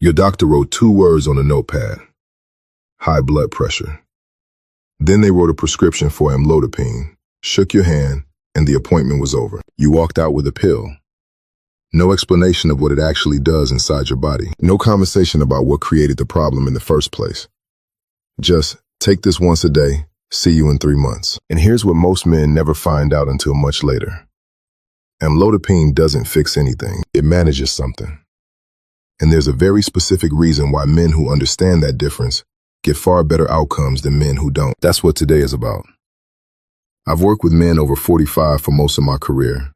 Your doctor wrote 2 words on a notepad: high blood pressure. Then they wrote a prescription for amlodipine, shook your hand, and the appointment was over. You walked out with a pill. No explanation of what it actually does inside your body. No conversation about what created the problem in the first place. Just take this once a day, see you in 3 months. And here's what most men never find out until much later. Amlodipine doesn't fix anything. It manages something. And there's a very specific reason why men who understand that difference get far better outcomes than men who don't. That's what today is about. I've worked with men over 45 for most of my career.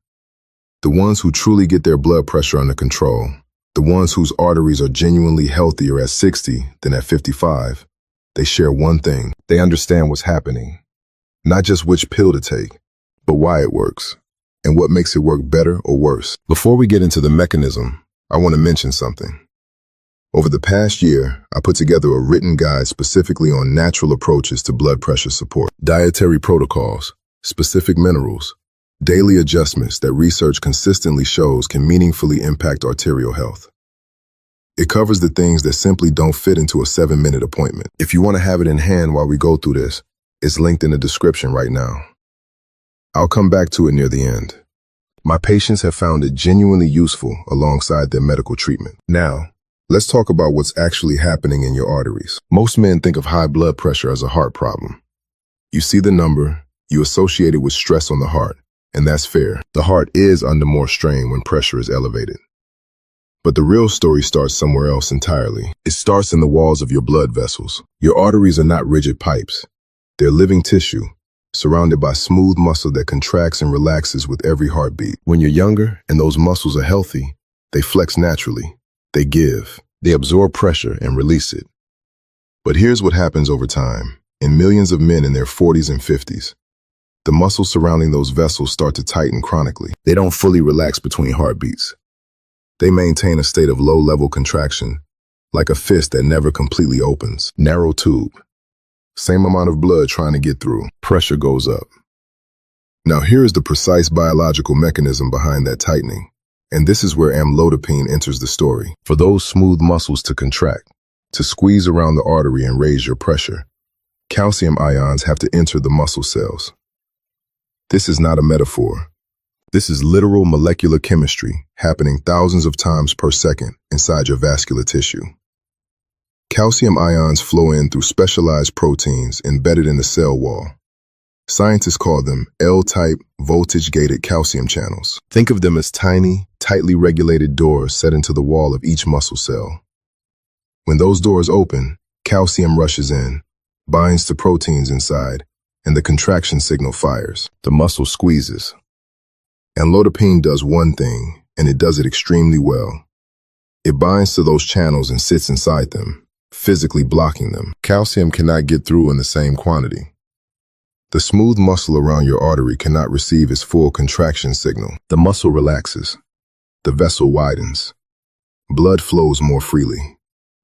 The ones who truly get their blood pressure under control, the ones whose arteries are genuinely healthier at 60 than at 55, they share one thing. They understand what's happening. Not just which pill to take, but why it works, and what makes it work better or worse. Before we get into the mechanism, I want to mention something. Over the past year, I put together a written guide specifically on natural approaches to blood pressure support, dietary protocols, specific minerals, daily adjustments that research consistently shows can meaningfully impact arterial health. It covers the things that simply don't fit into a 7-minute appointment. If you want to have it in hand while we go through this, it's linked in the description right now. I'll come back to it near the end. My patients have found it genuinely useful alongside their medical treatment. Now, let's talk about what's actually happening in your arteries. Most men think of high blood pressure as a heart problem. You see the number, you associate it with stress on the heart, and that's fair. The heart is under more strain when pressure is elevated. But the real story starts somewhere else entirely. It starts in the walls of your blood vessels. Your arteries are not rigid pipes. They're living tissue, surrounded by smooth muscle that contracts and relaxes with every heartbeat. When you're younger and those muscles are healthy, they flex naturally. They give. They absorb pressure and release it. But here's what happens over time. In millions of men in their 40s and 50s, the muscles surrounding those vessels start to tighten chronically. They don't fully relax between heartbeats. They maintain a state of low-level contraction, like a fist that never completely opens. Narrow tube. Same amount of blood trying to get through. Pressure goes up. Now here is the precise biological mechanism behind that tightening. And this is where amlodipine enters the story. For those smooth muscles to contract, to squeeze around the artery and raise your pressure, calcium ions have to enter the muscle cells. This is not a metaphor. This is literal molecular chemistry happening thousands of times per second inside your vascular tissue. Calcium ions flow in through specialized proteins embedded in the cell wall. Scientists call them L-type voltage-gated calcium channels. Think of them as tiny, tightly regulated doors set into the wall of each muscle cell. When those doors open, calcium rushes in, binds to proteins inside, and the contraction signal fires. The muscle squeezes. Amlodipine does one thing, and it does it extremely well. It binds to those channels and sits inside them, physically blocking them. Calcium cannot get through in the same quantity. The smooth muscle around your artery cannot receive its full contraction signal. The muscle relaxes. The vessel widens. Blood flows more freely,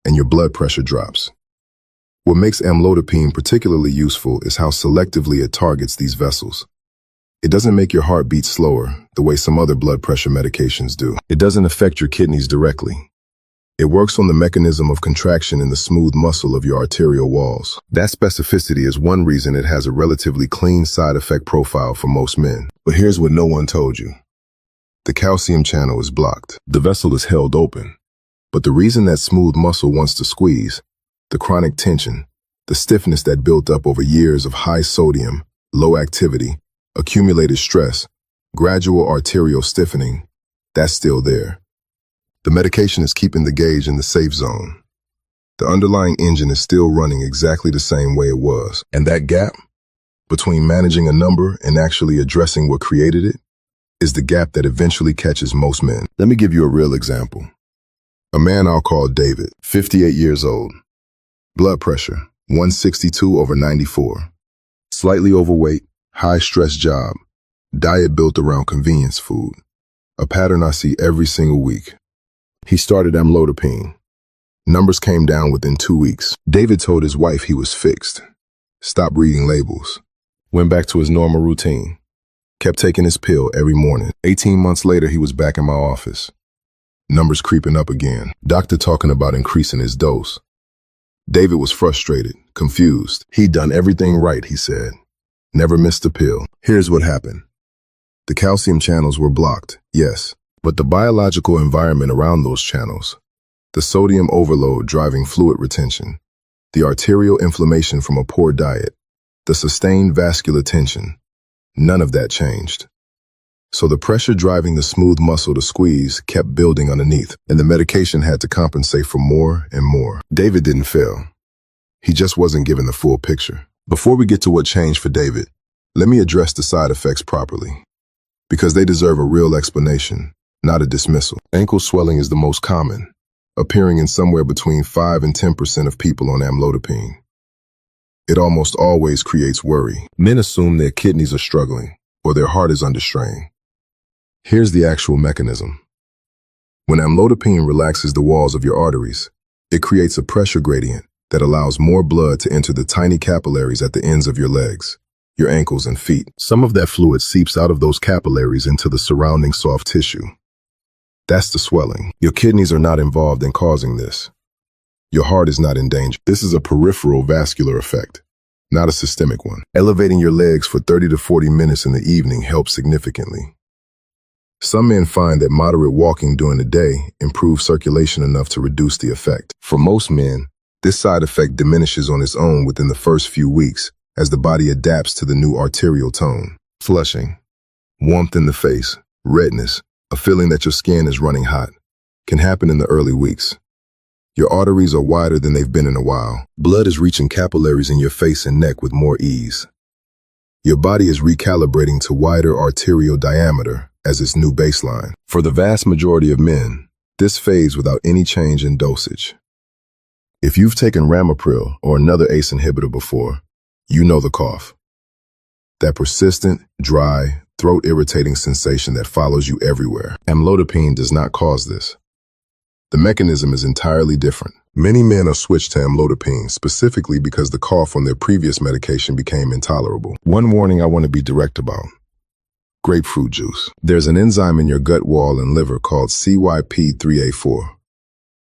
and your blood pressure drops. What makes amlodipine particularly useful is how selectively it targets these vessels. It doesn't make your heart beat slower the way some other blood pressure medications do. It doesn't affect your kidneys directly. It works on the mechanism of contraction in the smooth muscle of your arterial walls. That specificity is one reason it has a relatively clean side effect profile for most men. But here's what no one told you. The calcium channel is blocked. The vessel is held open. But the reason that smooth muscle wants to squeeze, the chronic tension, the stiffness that built up over years of high sodium, low activity, accumulated stress, gradual arterial stiffening, that's still there. The medication is keeping the gauge in the safe zone. The underlying engine is still running exactly the same way it was. And that gap between managing a number and actually addressing what created it is the gap that eventually catches most men. Let me give you a real example. A man I'll call David, 58 years old. Blood pressure, 162/94. Slightly overweight, high-stress job. Diet built around convenience food. A pattern I see every single week. He started amlodipine. Numbers came down within 2 weeks. David told his wife he was fixed. Stopped reading labels. Went back to his normal routine. Kept taking his pill every morning. 18 months later, he was back in my office. Numbers creeping up again. Doctor talking about increasing his dose. David was frustrated, confused. He'd done everything right, he said. Never missed a pill. Here's what happened. The calcium channels were blocked, yes, but the biological environment around those channels, the sodium overload driving fluid retention, the arterial inflammation from a poor diet, the sustained vascular tension, none of that changed. So the pressure driving the smooth muscle to squeeze kept building underneath, and the medication had to compensate for more and more. David didn't fail. He just wasn't given the full picture. Before we get to what changed for David, let me address the side effects properly, because they deserve a real explanation, not a dismissal. Ankle swelling is the most common, appearing in somewhere between 5 and 10% of people on amlodipine. It almost always creates worry. Men assume their kidneys are struggling or their heart is under strain. Here's the actual mechanism. When amlodipine relaxes the walls of your arteries, it creates a pressure gradient that allows more blood to enter the tiny capillaries at the ends of your legs, your ankles and feet. Some of that fluid seeps out of those capillaries into the surrounding soft tissue. That's the swelling. Your kidneys are not involved in causing this. Your heart is not in danger. This is a peripheral vascular effect, not a systemic one. Elevating your legs for 30 to 40 minutes in the evening helps significantly. Some men find that moderate walking during the day improves circulation enough to reduce the effect. For most men, this side effect diminishes on its own within the first few weeks as the body adapts to the new arterial tone. Flushing, warmth in the face, redness, a feeling that your skin is running hot, can happen in the early weeks. Your arteries are wider than they've been in a while. Blood is reaching capillaries in your face and neck with more ease. Your body is recalibrating to wider arterial diameter as its new baseline. For the vast majority of men, this fades without any change in dosage. If you've taken ramipril or another ACE inhibitor before, you know the cough. That persistent, dry, throat-irritating sensation that follows you everywhere. Amlodipine does not cause this. The mechanism is entirely different. Many men are switched to amlodipine specifically because the cough on their previous medication became intolerable. One warning I want to be direct about. Grapefruit juice. There's an enzyme in your gut wall and liver called CYP3A4.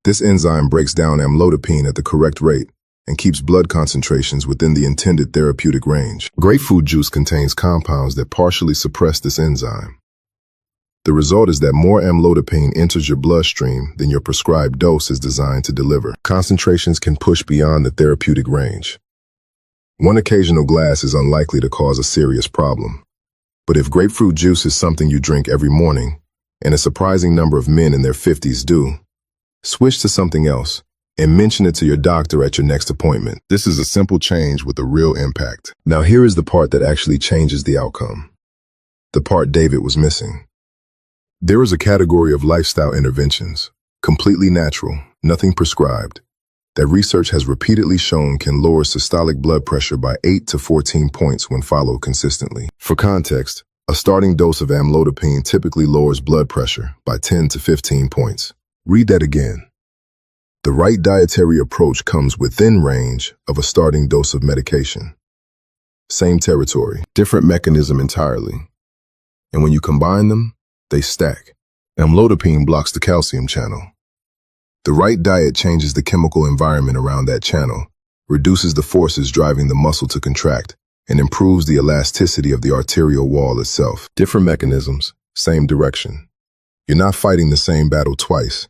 This enzyme breaks down amlodipine at the correct rate and keeps blood concentrations within the intended therapeutic range. Grapefruit juice contains compounds that partially suppress this enzyme. The result is that more amlodipine enters your bloodstream than your prescribed dose is designed to deliver. Concentrations can push beyond the therapeutic range. One occasional glass is unlikely to cause a serious problem. But if grapefruit juice is something you drink every morning, and a surprising number of men in their 50s do, switch to something else and mention it to your doctor at your next appointment. This is a simple change with a real impact. Now here is the part that actually changes the outcome. The part David was missing. There is a category of lifestyle interventions, completely natural, nothing prescribed, that research has repeatedly shown can lower systolic blood pressure by 8 to 14 points when followed consistently. For context, a starting dose of amlodipine typically lowers blood pressure by 10 to 15 points. Read that again. The right dietary approach comes within range of a starting dose of medication. Same territory, different mechanism entirely. And when you combine them, they stack. Amlodipine blocks the calcium channel. The right diet changes the chemical environment around that channel, reduces the forces driving the muscle to contract, and improves the elasticity of the arterial wall itself. Different mechanisms, same direction. You're not fighting the same battle twice.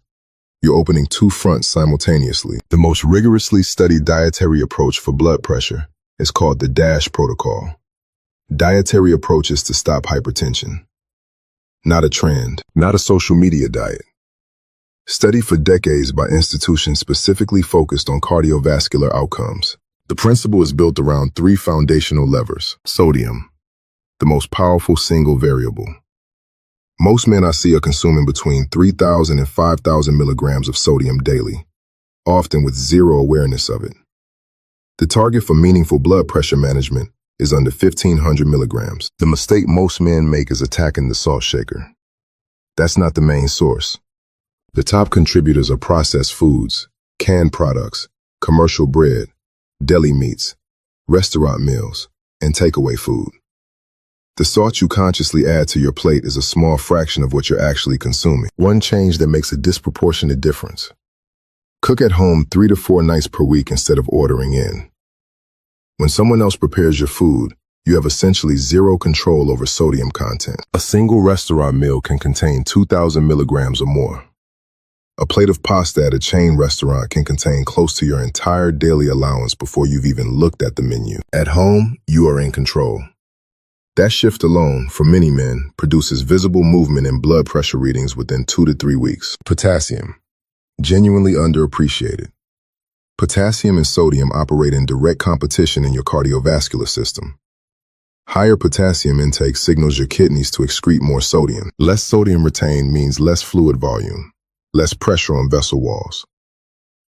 You're opening two fronts simultaneously. The most rigorously studied dietary approach for blood pressure is called the DASH protocol. Dietary approaches to stop hypertension. Not a trend, not a social media diet. Studied for decades by institutions specifically focused on cardiovascular outcomes. The principle is built around three foundational levers. Sodium, the most powerful single variable. Most men I see are consuming between 3,000 and 5,000 milligrams of sodium daily, often with zero awareness of it. The target for meaningful blood pressure management is under 1,500 milligrams. The mistake most men make is attacking the salt shaker. That's not the main source. The top contributors are processed foods, canned products, commercial bread, deli meats, restaurant meals, and takeaway food. The salt you consciously add to your plate is a small fraction of what you're actually consuming. One change that makes a disproportionate difference. Cook at home 3 to 4 nights per week instead of ordering in. When someone else prepares your food, you have essentially zero control over sodium content. A single restaurant meal can contain 2,000 milligrams or more. A plate of pasta at a chain restaurant can contain close to your entire daily allowance before you've even looked at the menu. At home, you are in control. That shift alone, for many men, produces visible movement in blood pressure readings within 2 to 3 weeks. Potassium. Genuinely underappreciated. Potassium and sodium operate in direct competition in your cardiovascular system. Higher potassium intake signals your kidneys to excrete more sodium. Less sodium retained means less fluid volume, less pressure on vessel walls.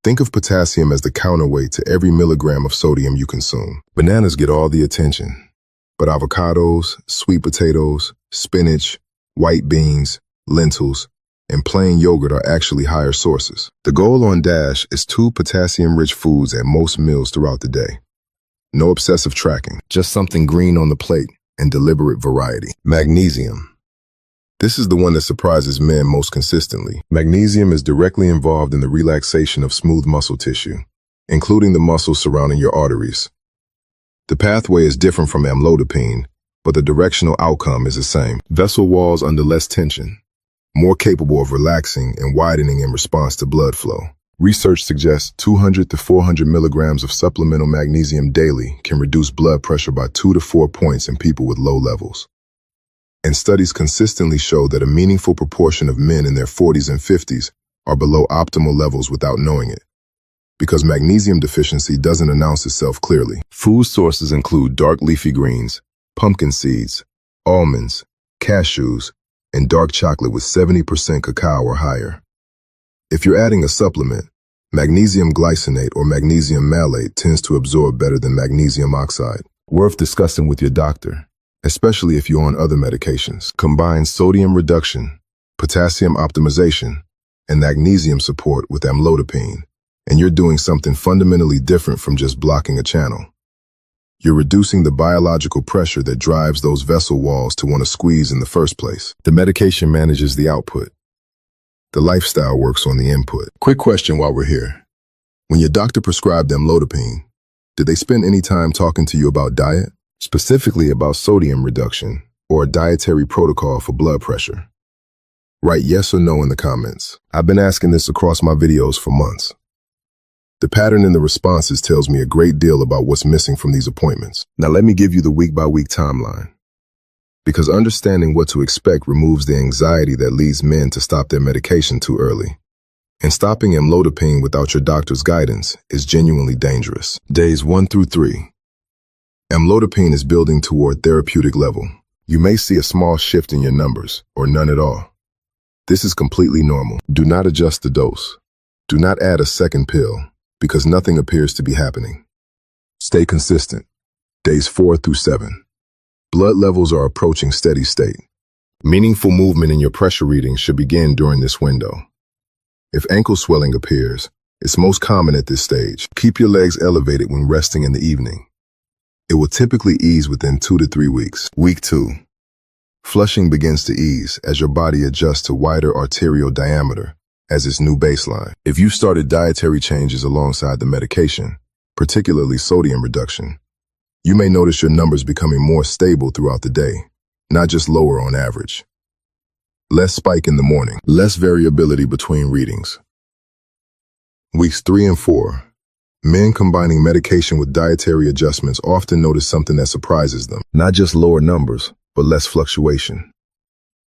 Think of potassium as the counterweight to every milligram of sodium you consume. Bananas get all the attention, but avocados, sweet potatoes, spinach, white beans, lentils, and plain yogurt are actually higher sources. The goal on DASH is 2 potassium-rich foods at most meals throughout the day. No obsessive tracking, just something green on the plate and deliberate variety. Magnesium. This is the one that surprises men most consistently. Magnesium is directly involved in the relaxation of smooth muscle tissue, including the muscles surrounding your arteries. The pathway is different from amlodipine, but the directional outcome is the same. Vessel walls under less tension, more capable of relaxing and widening in response to blood flow. Research suggests 200 to 400 milligrams of supplemental magnesium daily can reduce blood pressure by 2 to 4 points in people with low levels. And studies consistently show that a meaningful proportion of men in their 40s and 50s are below optimal levels without knowing it, because magnesium deficiency doesn't announce itself clearly. Food sources include dark leafy greens, pumpkin seeds, almonds, cashews, and dark chocolate with 70% cacao or higher. If you're adding a supplement, magnesium glycinate or magnesium malate tends to absorb better than magnesium oxide. Worth discussing with your doctor, especially if you're on other medications. Combine sodium reduction, potassium optimization, and magnesium support with amlodipine, and you're doing something fundamentally different from just blocking a channel. You're reducing the biological pressure that drives those vessel walls to want to squeeze in the first place. The medication manages the output. The lifestyle works on the input. Quick question while we're here. When your doctor prescribed amlodipine, did they spend any time talking to you about diet? Specifically about sodium reduction or a dietary protocol for blood pressure? Write yes or no in the comments. I've been asking this across my videos for months. The pattern in the responses tells me a great deal about what's missing from these appointments. Now let me give you the week-by-week timeline. Because understanding what to expect removes the anxiety that leads men to stop their medication too early. And stopping amlodipine without your doctor's guidance is genuinely dangerous. Days 1 through 3. Amlodipine is building toward therapeutic level. You may see a small shift in your numbers, or none at all. This is completely normal. Do not adjust the dose. Do not add a second pill, because nothing appears to be happening. Stay consistent. Days 4 through 7. Blood levels are approaching steady state. Meaningful movement in your pressure readings should begin during this window. If ankle swelling appears, it's most common at this stage. Keep your legs elevated when resting in the evening. It will typically ease within 2 to 3 weeks. Week 2. Flushing begins to ease as your body adjusts to wider arterial diameter as its new baseline. If you started dietary changes alongside the medication, particularly sodium reduction, you may notice your numbers becoming more stable throughout the day, not just lower on average. Less spike in the morning, less variability between readings. Weeks 3 and 4. Men combining medication with dietary adjustments often notice something that surprises them. Not just lower numbers, but less fluctuation.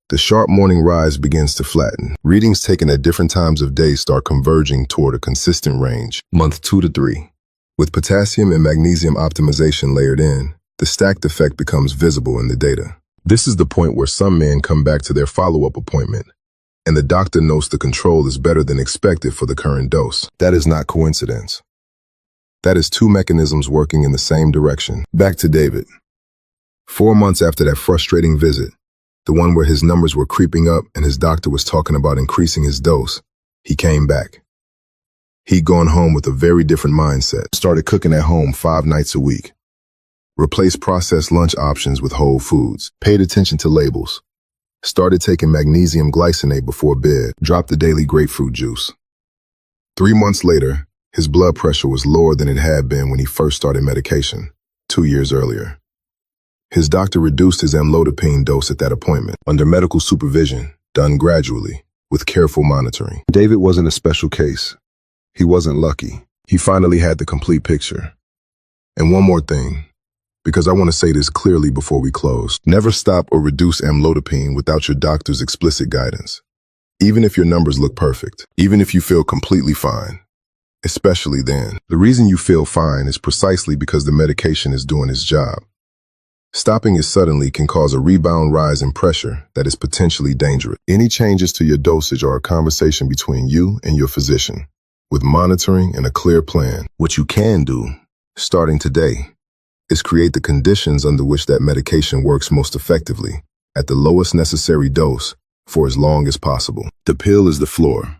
The sharp morning rise begins to flatten. Readings taken at different times of day start converging toward a consistent range. Month 2 to 3. With potassium and magnesium optimization layered in, the stacked effect becomes visible in the data. This is the point where some men come back to their follow-up appointment, and the doctor notes the control is better than expected for the current dose. That is not coincidence. That is 2 mechanisms working in the same direction. Back to David. 4 months after that frustrating visit, the one where his numbers were creeping up and his doctor was talking about increasing his dose, he came back. He'd gone home with a very different mindset, started cooking at home 5 nights a week, Replaced processed lunch options with whole foods. Paid attention to labels. Started taking magnesium glycinate before bed. Dropped the daily grapefruit juice. 3 months later, his blood pressure was lower than it had been when he first started medication, 2 years earlier. His doctor reduced his amlodipine dose at that appointment, under medical supervision, done gradually, with careful monitoring. David wasn't a special case. He wasn't lucky. He finally had the complete picture. And one more thing, because I want to say this clearly before we close. Never stop or reduce amlodipine without your doctor's explicit guidance. Even if your numbers look perfect, even if you feel completely fine, especially then. The reason you feel fine is precisely because the medication is doing its job. Stopping it suddenly can cause a rebound rise in pressure that is potentially dangerous. Any changes to your dosage are a conversation between you and your physician, with monitoring and a clear plan. What you can do, starting today, is create the conditions under which that medication works most effectively, at the lowest necessary dose, for as long as possible. The pill is the floor.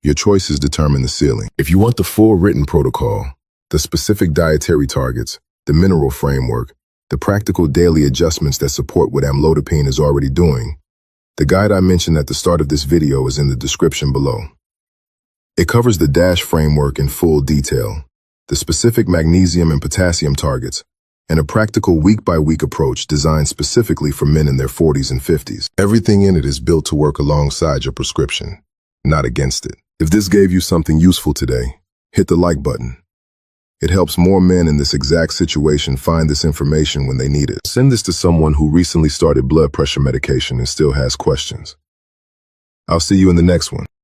Your choices determine the ceiling. If you want the full written protocol, the specific dietary targets, the mineral framework, the practical daily adjustments that support what amlodipine is already doing, the guide I mentioned at the start of this video is in the description below. It covers the DASH framework in full detail, the specific magnesium and potassium targets, and a practical week-by-week approach designed specifically for men in their 40s and 50s. Everything in it is built to work alongside your prescription, not against it. If this gave you something useful today, hit the like button. It helps more men in this exact situation find this information when they need it. Send this to someone who recently started blood pressure medication and still has questions. I'll see you in the next one.